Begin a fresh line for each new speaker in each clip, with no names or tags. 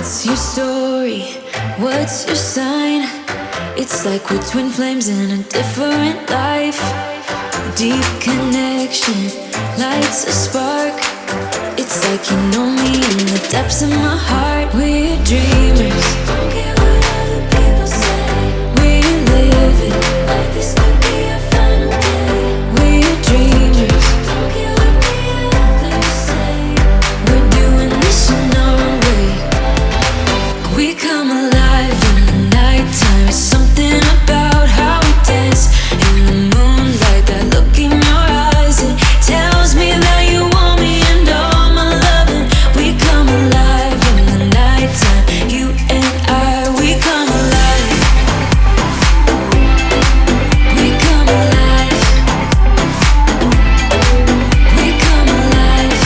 What's your story? What's your sign? It's like we're twin flames in a different life. Deep connection lights a spark. It's like you know me in the depths of my heart. We're dreamers, don't care what other people say. We're living like this could be our final day. We're dreamers, don't care what the others say. We're doing this in our own way. We come alive in the nighttime. It's something about how we dance in the moonlight. That look in your eyes, it tells me that you want me and all my loving. We come alive in the nighttime. You and I, we come alive. We come alive. We come alive.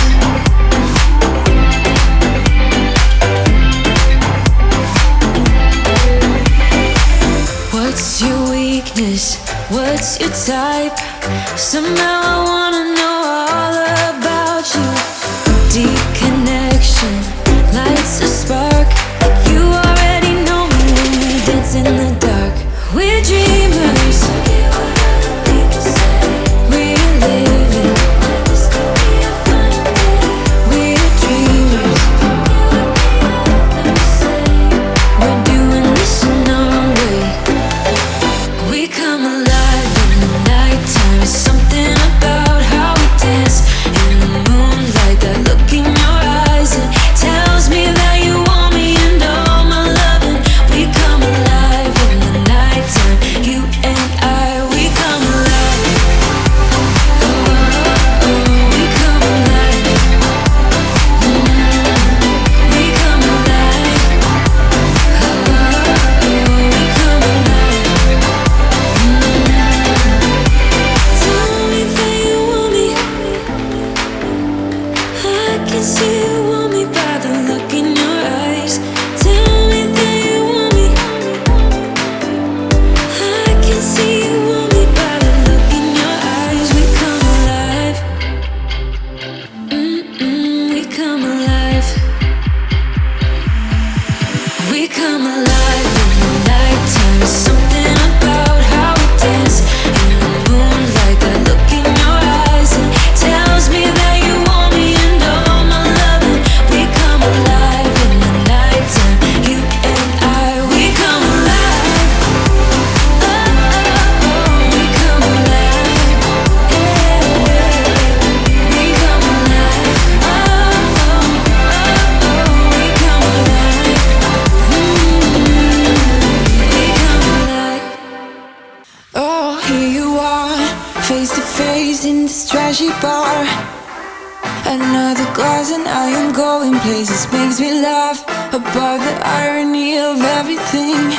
What's your weakness? What's your type? Somehow I wanna know all about you. Deep connection lights a spark. Like you already know me when we dance in the dark. We're dreamers. We're living like this could be our final day. We're dreamers. We're doing this in our own way. We come alive in the nighttime. It's something about how we dance in the moonlight. That look in your eyes, it tells me that you want me and all my loving. We come alive in the nighttime. You and I, we come alive. Oh, we come alive. We come alive. Oh, we come alive. Tell me that you want me. I can see you want me by the look in your eyes. Tell me that you want me. I can see you want me by the look in your eyes. We come alive. We come alive. We come alive in the nighttime. It's something about how we dance in the moonlight. That look in your eyes, it tells me that you want me and all my loving. We come alive in the nighttime. You and I, we come alive. We come alive. We come alive. We come alive. Oh, here you are, face to face in this trashy bar. Another glass and I am going places. Makes me laugh about the irony of everything.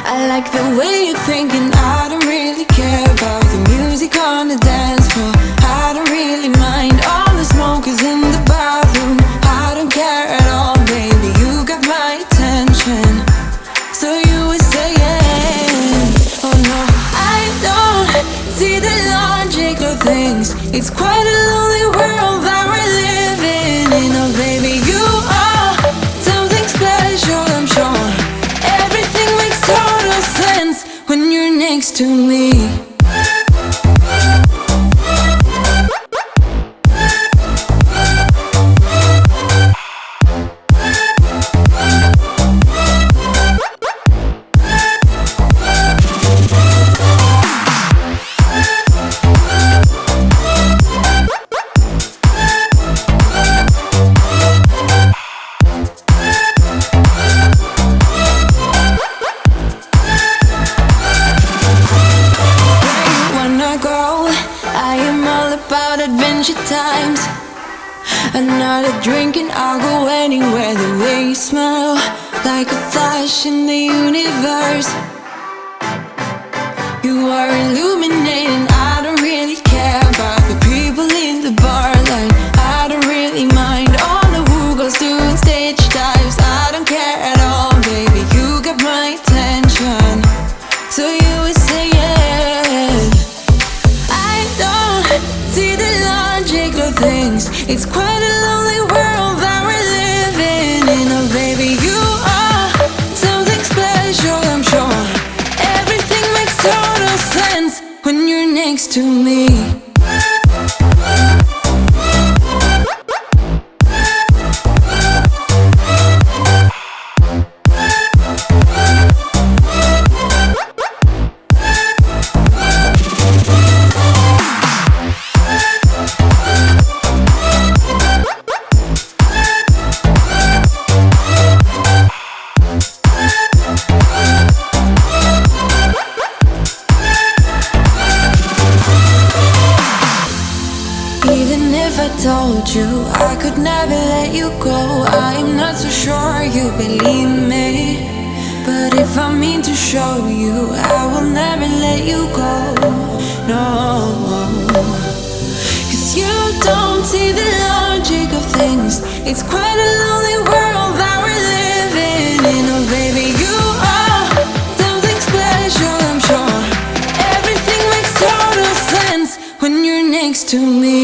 I like the way you're thinking. I don't really care about the music on the dance floor. I don't really mind all the smokers in the bathroom. I don't care at all, baby. You got my attention. So you were saying, oh no, I don't see the logic of things. It's quite a lonely world that we're living in. Oh baby, you are something special, I'm sure. Everything makes total sense when you're next to me. Wanna go? I am all about adventure times. Another drink and I'll go anywhere. The way you smell, like a flash in the universe. You are illuminating. I don't really care about the people in the bar line. I don't really mind all the who goes doing stage dives. I don't care at all, baby. You got my attention. So you were saying, I don't see the logic of things. It's quite a lonely world that we're living when you're next to me. Told you I could never let you go. I'm not so sure you believe me, but if I mean to show you, I will never let you go. No, 'cause you don't see the logic of things. It's quite a lonely world that we're living in. Oh baby, you are something special, I'm sure. Everything makes total sense when you're next to me.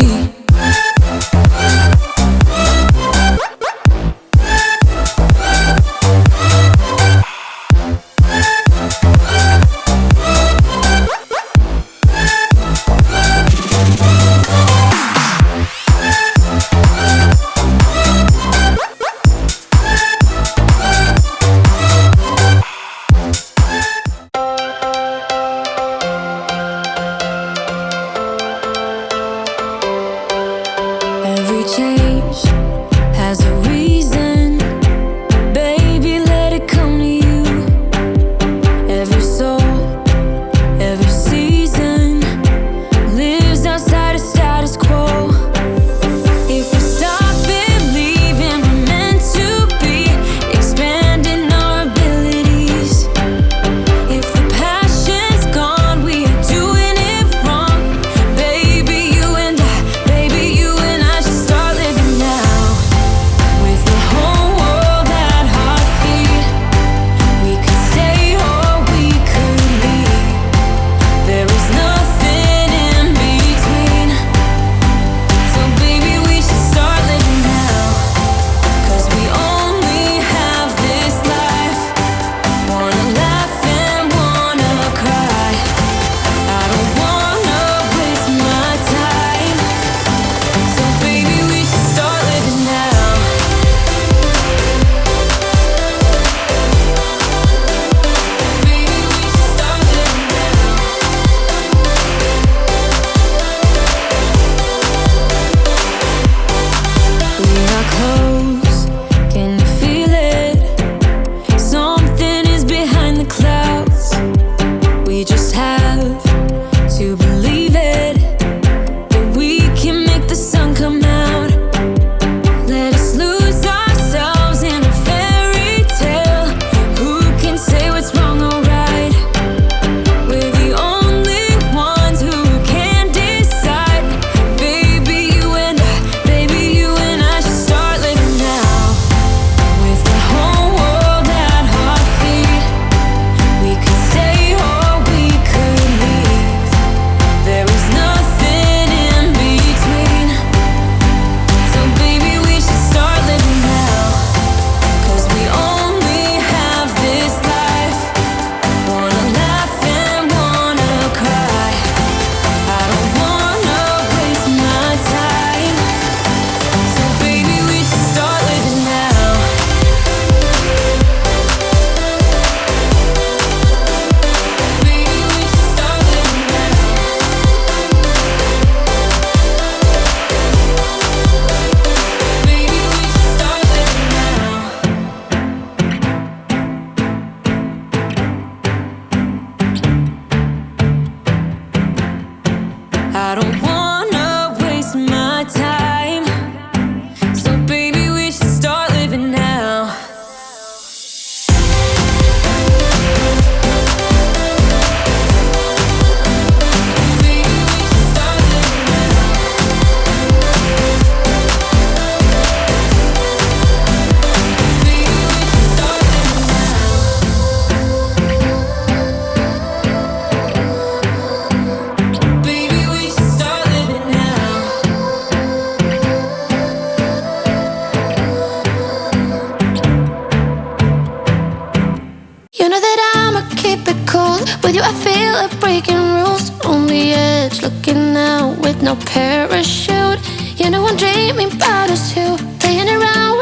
With you I feel like breaking rules, on the edge, looking out with no parachute. You know I'm dreaming about us two, playing around